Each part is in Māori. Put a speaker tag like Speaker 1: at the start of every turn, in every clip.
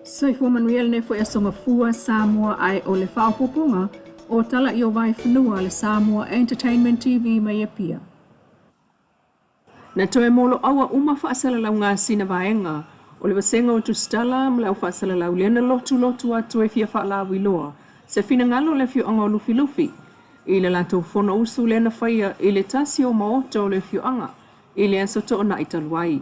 Speaker 1: Soifo Manuel ne foi asonga fua Samoa ai o le whaopoponga o tala i o Vaifanua le Samoa Entertainment TV mai e pia. Na toe molo awa uma whaasala lau ngā sina vaenga o le wasenga o tustala ma lau whaasala lau lena lotu atu e fia whaalau iloa se fina ngalo le fio anga o lufi. I le lato fono usu lena whaia i le tasi o maoto le fio anga i le asoto o na italuai.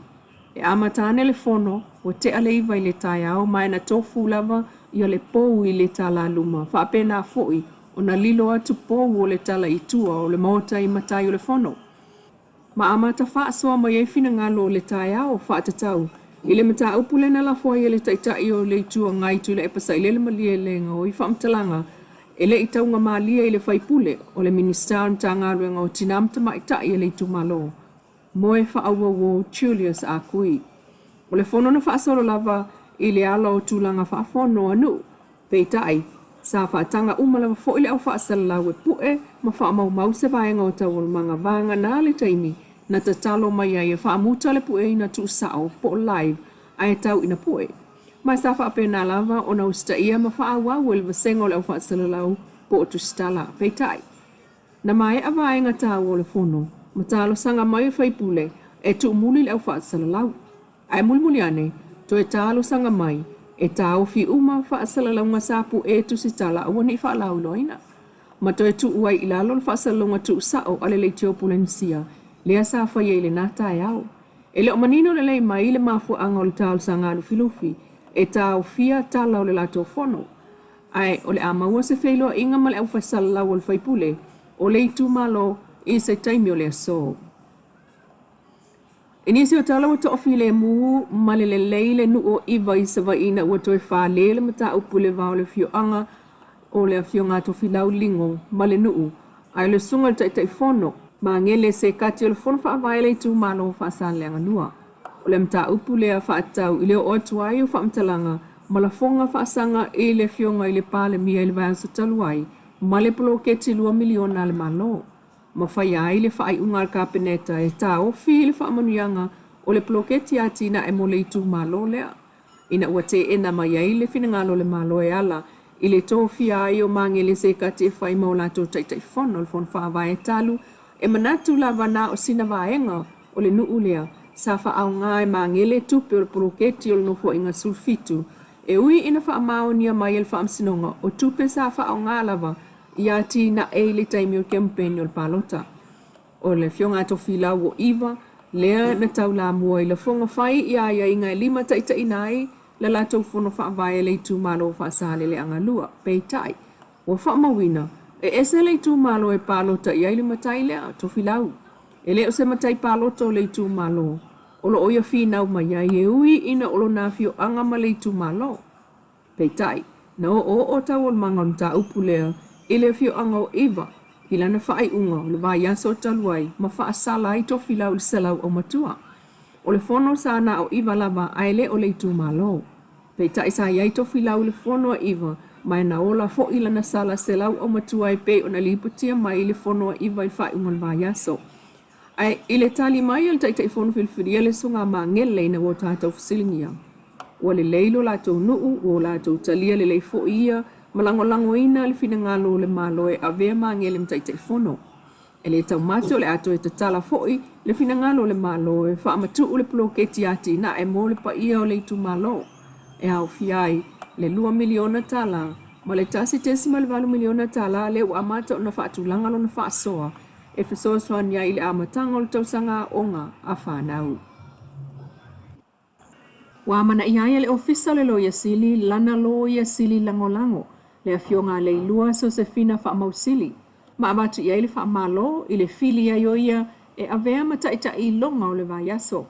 Speaker 1: E amatane le fono o te aleiva i le tai au mai na tofu lava i o le pou i le tala luma. Whaapena foi o na lilo atu pou o le tala i tua o le maota i matai o le fono. Ma amata whaasoa mai e fina ngalo o le tai au whaatatau. I le mata upule na la foi i le taitai o le itua ngai tu le epasa i le malie lenga o i whaamtalanga. E le itaunga malia i le whaipule o le minister ta ngaruenga o tinamta maitai i le itu malo. Moe whaaua wo Julius a kui. O le fono na whaasoro lava i le ala o tūlanga whaafono anu. Peitai, sa whaatanga umalawa fo i le au whaasala lau e pue ma whaamau mau se vaenga o tau o manga vanga nā le taimi na tatalo mai ai e whaamuta le pue i na tu sao po live ai tau ina pue. Mai sa whaapena lava o na usta ia ma whaawau e le vasengo le au whaasala lau po o tu stala. Peitai, na mai a vaenga tau o le fono. Matalo sanga mai whaipule e tu muli le au whaasala lau. Ai mulmuli ane, to e talo sanga mai, e tau fi uma whaasala lau ngā sapu e tu si tala awani whaalau loina. Ma to e tu uai ilalo le whaasala lau ngā tu sao ale le teo pulensia, lea sa whaia ile nata e au. E le o manino le lei mai le mafu anga o le talo sanga lufi, e tau fia tala o le lato fono. Ai o le amaua se whailo inga ma le au whaasala lau o le whaipule, o le itu malo i se taimi o le aso. Inisi o tala wata ofi le mu ma le leile nu o iwa i sa waina ua toe wha le mata upu le vau le fio anga o le fio ngā tofi lau lingo ma le nuu. Ai le sunga le taitai fono ma ngele se kati o le fono wha vai le tu malo wha sa leanga nua. O le mata upu le a wha atau i le o atuai o wha mtalanga ma la fonga wha sanga i le fio ngā i le pale mia i le vai sa taluai ma le polo keti 2 miliona le malo. Ma whai ai le whai ungar kapeneta e tā ofi le whaamanuianga o le ploketi ati na e mo le itu malo lea. Ina ua te ena mai ai le whinangalo le malo e ala i le tōwhi ai o mange le se kati e whai mau lato taitai whono le whon whaawai e talu e manatu la wana o sina vaenga o le nuu lea sa whaau ngā e mange le tupe o le ploketi o le nofo inga sulfitu e ui ina whaamao nia mai el whaamsinonga o tupe sa whaau ngā lava ia ti na e le taimi o campaign o le palota. O le fionga tofi lau o iwa, lea na tau la mua i la fonga whai ia inga e 5 taita inai, la la tau fono whaavaya le tu malo whaasale le anga lua, peitai. O whaamawina, e ese le tu malo e palota ia ili matai lea tofi lau. E leo se matai palota o le tu malo. O lo oia whinau mai ai e ui ina olo na fio anga ma le tu malo. Peitai, na o tau o mangon ta upu lea, ile fio anga o iwa, i lana whaai unga, le vai aso taluai, ma wha sala i tofi lau le selau o matua. O le fono sa na o iwa lava, aile o le itu malo. Pei sa iai tofi lau le fono a iwa, mai na ola fo i lana sala selau o matua e pe o na liputia mai le fono a iwa i whaai unga le vai aso. Ai, ile tali mai al taitai fono filfiria le sunga ma ngele ina o tātou fasilingia. O le leilo la tau nuu, o la tau talia le leifo ia, malango ina le fina ngalo le malo e avea mangele mtaitai fono. E le tau mato le ato e tatala foi le fina ngalo le malo e whaamatu le ploketi ati na e mo le pa ia o le itu malo. E au fiai le 2 miliona tala, ma le tasi 10 miliona tala le u amata o na whaatulanga lo na whaasoa e whasoa nia i le amatanga o le tausanga onga a whanau. Wa mana iaia le ofisa le loia sili lana loia sili langolango. Le afionga Leilua so se fina wha mausili. Ma abatu ia ili wha malo, ili fili ia yoia e avea mataita i longa o le vai aso.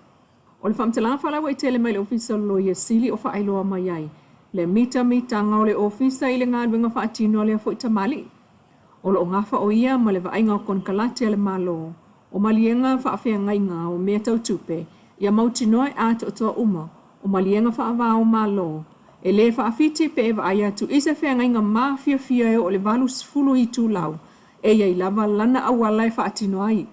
Speaker 1: O le whamtalanga whalawa i tele mai le ofisa loia sili o wha ailoa mai ai. Le mita ngao le ofisa i le ngādwenga wha atino le afo i tamali. O lo ngafa o ia ma le vainga o konkalate le malo. O malienga wha afea ngainga o mea tau tupe. Ia mautinoe ato o toa uma. O malienga wha avao malo. E le whaafiti pe ewa ai atu isa whenga inga maa fia e o le walu sfulu i tū lau. E iai lava lana awalai whaatino ai.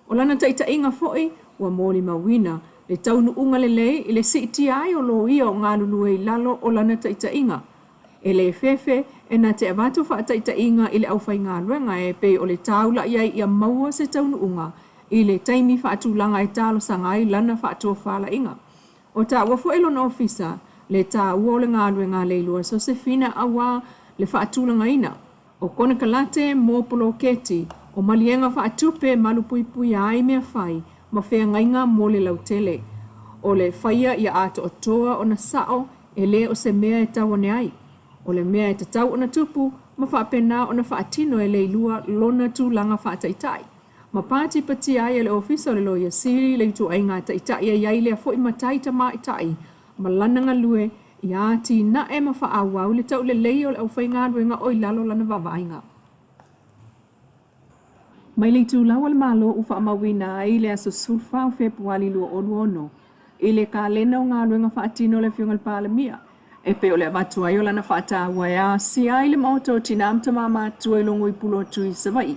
Speaker 1: O lana taita inga foi, ua mōni mawina, Le taunu unga le i le siti ai o lo ia o ngā lulu e lalo o lana taitainga. E le fefe e na te avatu wha taitainga i le au whai ngā ruenga e pe o le taula iai ia maua se taunu unga i le taimi wha atulanga e talo sangai lana wha atua whala inga. O ta wafo elo na ofisa le ta ua o le ngā ruenga Leilua so se fina awa le wha atulanga ina. O kone kalate mō polo keti o malienga wha atupe malupui pui ai mea whai ma whea ngainga mō le lautele. O le whaia ia ato o toa o na sao e le o se mea e tawane ai. O le mea e tatau o na tupu ma whaapena o na whaatino e Leilua lona tūlanga whaataitai. Ma pāti pati ai e le ofisa o le loia siri le tu ai ngā taitai e iai lea fo i matai ta maitai. Ma lananga lue i ati na e ma whaawau le tau le lei o le au whai ngā ruenga o i lalo lana wawainga. Mai le tūlawa le malo u whaamawina ai le aso sulfa o Februari lua ono. I le ka lena o ngā ruenga whaatino le whiunga le pālamia. E pe o le amatu ai o lana whaatawa ea si ai le maoto tina amta mama tua i longo i pulo tu i savai.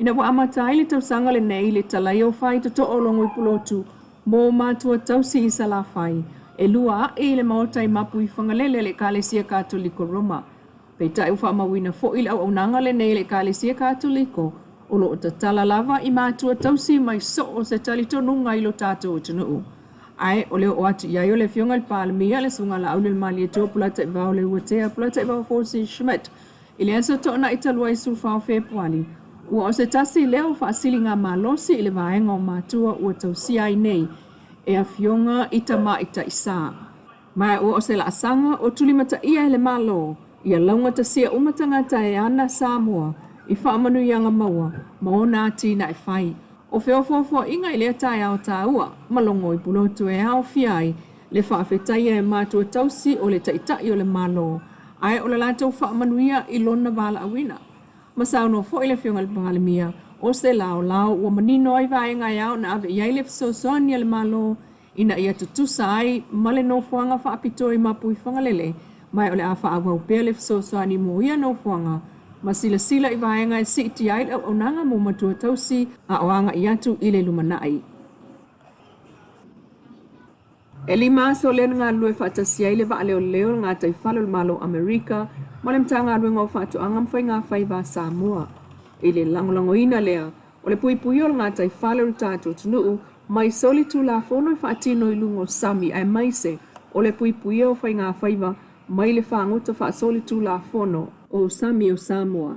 Speaker 1: Ina wa amata ai le tausanga le nei le talai o whai to o longo i pulo tu mō mātua tausi i sala whai. E lua e le maota i mapu i whangalele le kālesia Katoliko Roma. Pei tai uwha mawina fo i le au nanga le nei le kālesia Katoliko o lo ta tala lava i mātua tausi mai so o se talito nunga i lo tātou o tunuu. Ai o leo o atu iai o le whiunga le pālamia le sunga la au le mali e tō pulata i vau le uatea pulata i vau Fosi Schmidt. I le aso tōna i talua i sulfa o Februari. Ua o se tasi leo whaasili ngā malosi i le vaenga o mātua ua tausi ai nei e a whiunga i ta maita i sā. Mai ua o se la asanga o tulimata ia i le malo i a launga ta sia umatangata e ana Samoa i whaamanu ianga maua ma o nā tina e whai. O wheofofo inga i lea tai ao tā ua, malongo i pulotu e ao fiai, le whaafetai e mātua tausi o le taitai o le malo, ai o le lātou whaamanuia i lona wala awina. Masau no fo i le whiunga le pālamia, o se lao ua manino ai vaenga i ao na ave iai le fsosoni le malo, ina ia tutusa ai male no fuanga whaapito i mapu i whangalele, mai o le a whaawau pēr le fsosoni mo ia no fuanga, ma sila i vaenga e siti ai au nanga mo matua tausi a oanga i atu i le lumanai. E lima so le ngā lue whaatasi ai le wa leo leo ngā tai whalo le malo Amerika, ma le mta ngā lue ngā whaatu angam whai ngā whai wa Samoa. I le langolango ina lea, o le pui pui o ngā tai whalo le tātou tunuu, mai soli tu la fono i whaatino i lungo sami ai maise, o le pui pui o whai ngā whai wa, mai le whaangota whaasoli tu la fono, o Sami o Samoa.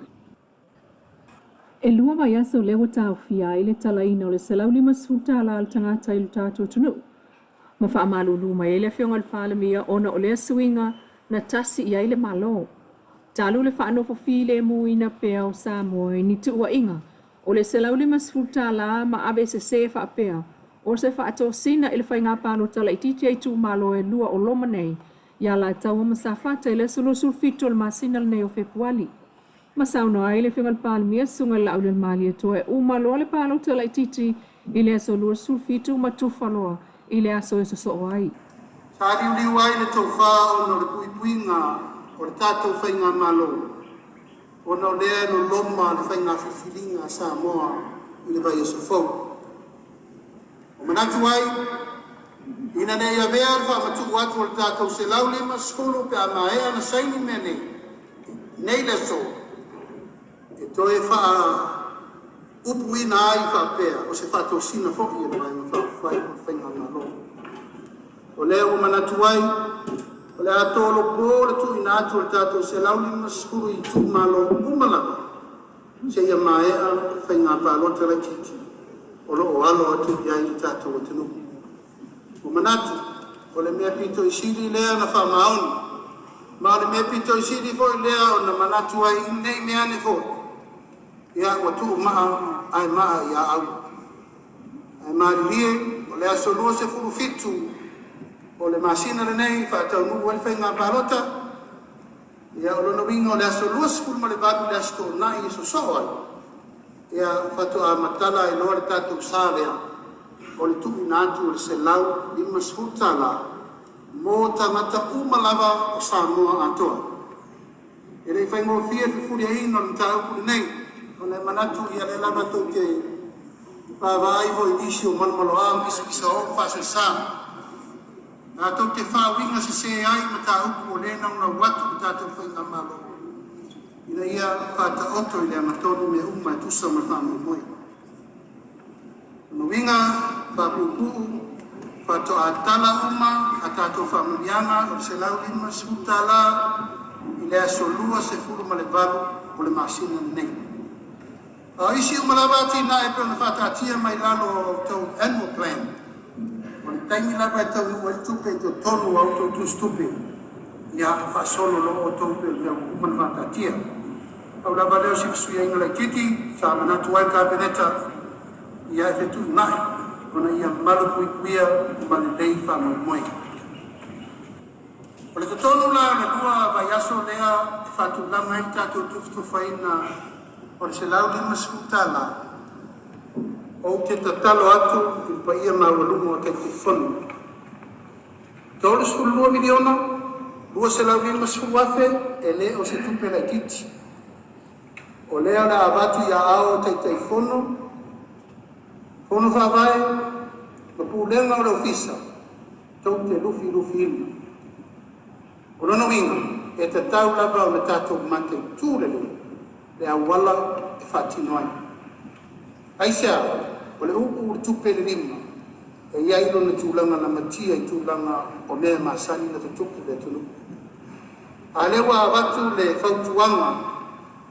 Speaker 1: E lua vai aso lewa tau fia i le talaina o le selau lima sfuta al tangata i lu tātou tunu. Ma wha amalulu mai ele whionga le pālamia ona o lea suinga na tasi i aile malo. Talu le whaanofo file muina pea o Samoa i ni tua inga. O le selau lima sfuta ma abe se wha pea. O se wha ato sina ili whai ngā pālo tala i titi ai tū malo e lua o loma nei. Ia la tau masafata i le sulu sulfito le masina le nei o Februari. Masau no ai le whiunga le pālamia sunga le au le mali e toe umalo le pālo tala i titi i le aso lua sulfito ma tufaloa i le aso e so ai.
Speaker 2: Sa riu ai le tau wha o no le pui pui ngā o le tātou whai ngā malo. O no lea no loma le whai ngā whiwhiringa Samoa i le vai e so fau. O manatu ai, ina nei a vea al whaamatu atu o le tātou se lau lima skolo pe a maea na saini mene. Nei le so, e toe wha upu ina ai wha pea o se whato sina foki e mai ma whai o whainga malo. O leo o manatu ai, o le atolo po le tu ina atu o le tātou se lau lima skolo i tu malo umalaka. Se ia maea whainga pālota la titi. O lo o alo atu i ai tātou o tenu. O manatu, o le mea pito i siri lea na whamaoni. Ma o le mea pito i siri fo i lea o na manatu ai nei mea ne fo. Ia ua tuu maa ai maa ia au. Ai maa lie, o le aso lua se furu fitu. O le masina le nei, whaatau nuu wale whai ngā pārota. Ia o lono winga o le aso lua se furu ma le vātu le asto nai e so so ai. Ia whatu a matala e loa le tātou sārea. O le tuku nātu o le se lau lima sfutala mō tangata umalava o Samoa atoa. E rei whai ngō fia whiwhuri a ino le tāupu le nei, o le manatu i a le lava tau te vai vo inisio malmalo am isa o fase sa na to te fa winga se ai mata upu lena na watu mata fa na malo ina ia fata oto ile matoni me uma tu sa mata mo no winga fa pu fato atala uma atato familiana o se lau lima sutala ile asolua se furu malevalu o le masina nei isi umalawati na e pena whātātia mai lalo tau annual plan. O le taimi lawa e tau ua tupe to tonu au tau tu stupe. Ia whasolo lo o tau pe leo umana whātātia. Au lawa leo si pisuia inga lai kiti, sa manatu ai kabineta, ia e tu nai, ona ia malu pui kuia umane lei whamu moe. O le tonu la na kua vai aso lea e whātu langa i tātou tuftu whaina o se lau lima sutala o te tatalo atu i pa ia maualumu a kei te whanu. Tole sulu lua miliona, lua se lau lima suafe e le o se tupe la kiti. O lea la avatu ia ao te te whanu, whanu whawai, ma pūlenga o le ofisa, tau te lufi inu. O lono winga, e te tau lava o le tātou mate tūrele, le awala e whatinoai. Aisea, o le upu tupe le rima, e ia ilo na tūlanga na matia i tūlanga o mea masani na tutupu le tunu. A lewa awatu le whautuanga,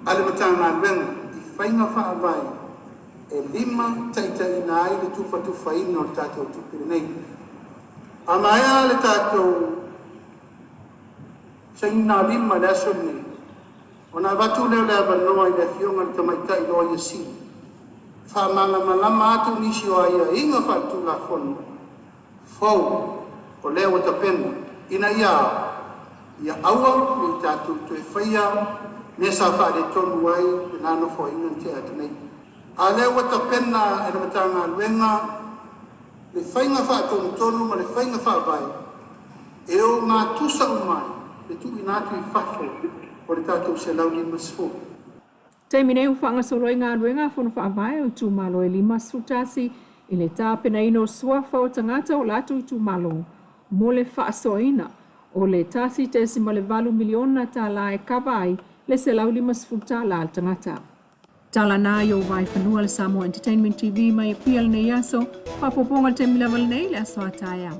Speaker 2: a le matanga wenga, i whainga whaavai, e lima taita ina ai le tupa tufa ina o le tātou tupe le nei. A maea le tātou sa ina lima le aso nei, ona watu leo le avanoa i le fionga le tamaitai loa i asi. Whamanga malama atu nisi o aia inga whatu la whonu. Fau o leo ta pena. Ina ia aua ni tātou tu e whaia nesa whaare tonu ai e nano fo inga te atanei. A leo ta pena e ramatanga luenga le whainga whaatonu tonu ma le whainga whaavai. E o ngā tusa umai le tu inatu i whafo. O le tātou se lau lima sfo.
Speaker 1: Taimi nei ufanga soloi ngā ruenga whono whaavai o tū malo e lima sutasi i le tāpena ino suafa o tangata o latu i tū malo. Mo le whaasoina o le tasi te sima le valu miliona Tala e kawai le se lau lima sfuta la al tangata. Tala na yo Vaifanua le Samoa Entertainment TV mai e pia le nei aso, papoponga te milaval nei le aso ataya.